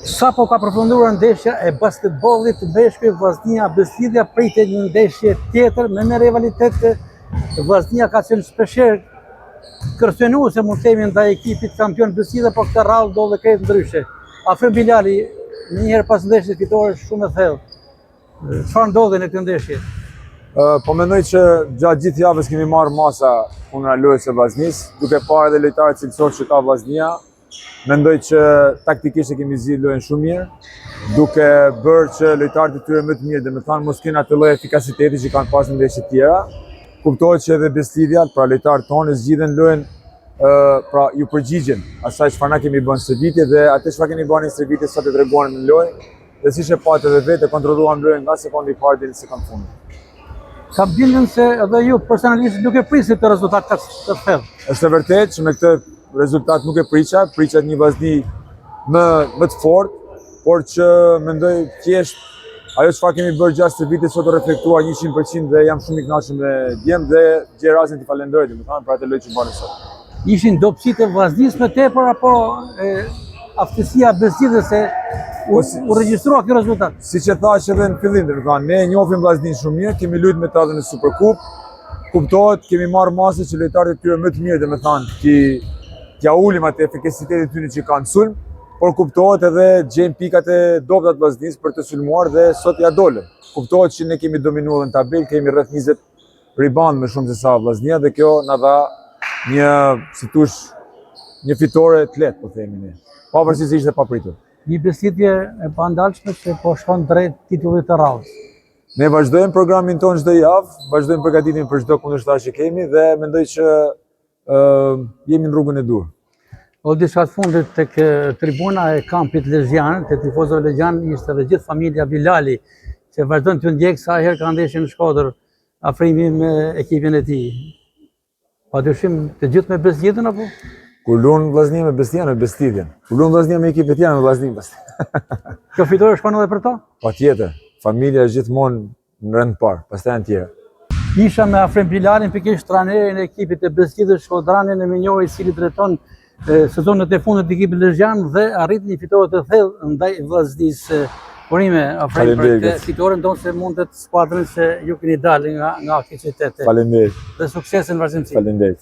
Sapo ka përfunduar ndeshja e basketbollit Beshkëj Vllaznia Beslidja pritet një ndeshje tjetër me një rivalitet. Vllaznia ka qenë shpeshherë kërcënuese mund të themi ndaj ekipit kampion Beslidja, por këtë radhë ndodhi krejt ndryshe. Afrim Bilali, njëherë pas ndeshjes fitore shumë e thellë. Çfarë ndodhi në këtë ndeshje? Po mendoj që gjatë gjithë javës kemi marrë masa kundra lojës së Vllaznisë, duke parë edhe lojtarët cilësor që ka Vllaznia. Mendoj që taktikisht e kemi zgjidhur lojën shumë mirë, duke bërë që lojtarët e tyre më të mirë, domethënë mos kenë atë lloj efikasiteti që kanë pasur në ndeshjet tjera. Kuptohet që edhe Beslidja, pra lojtarët tonë zgjidhen lojën, pra ju përgjigjen asaj çfarë na kemi bërë së viti dhe atë çfarë kemi bërë së viti sot e treguan në lojë, dhe siç e patë edhe vetë kontrolluam lojën nga sekondi i parë deri në sekondën fundit. Kam bindjen se edhe ju personalisht nuk e prisni të rezultat të thellë. Është e vërtetë që me këtë rezultat nuk e priça një Vllazni më të fortë, por që mendoj thjesht ajo çfarë kemi bërë gjatë së vitit sot u reflektua 100% dhe jam shumë i kënaqur me djem dhe gjej rastin të falenderoj domethënë për atë lojë që bani sot. Ishin dobësitë e Vllaznisë më tepër apo aftësia e Beslidjes se u regjistrua ky rezultat? Siç e thash edhe në fillim, domethënë ne e njohim Vllaznin shumë mirë, kemi luajtur me ta në Superkup. Kuptohet, kemi marrë masë që lojtarët e tyre më të mirë domethënë t'ja ulim atë efikasitetin e tyre që kanë sulm, por kuptohet edhe gjejmë pikat e dobta të Vllaznisë për të sulmuar dhe sot ja dolën. Kuptohet që ne kemi dominuar në tabelë, kemi rreth 20 rebound më shumë se sa Vllaznia dhe kjo na dha një fitore të lehtë, po themi ne. Pavarësisht se ishte papritur. Një Beslidje e pandalshme që po shkon drejt titullit të radhës. Ne vazhdojmë programin tonë çdo javë, vazhdojmë përgatitjen për çdo kundërshtar që kemi dhe mendoj që jemi në rrugën e dur. O diçka të fundit tek tribuna e kampit Lezhjan, te tifozëve Lezhjan, ishte edhe gjithë familja Bilali, që vazhdon të ndjek sa herë ka ndeshje në Shkodër, afrimi me ekipin e tij. Padyshim të gjithë me Beslidjen apo? Kur luan Vllaznia me Beslidjen, me Beslidjen. Kur luan Vllaznia me ekipet tjera me Vllaznin pastaj. Kjo fitore shkon edhe për to? Patjetër. Familja është gjithmonë në rend parë, pastaj janë tjerë. Isha me Afrim Bilalin, pikërisht trajnerin e ekipit të Beslidjes Shkodranin e Minjori, i cili drejton sezonet e fundit të ekipit Lezhjan dhe arriti një fitore të thellë ndaj Vllaznisë. Urime Afrim për këtë fitore, ndonse mundet skuadrën se ju keni dalë nga këtë qytet. Faleminderit. Dhe sukses në vazhdimsi. Faleminderit.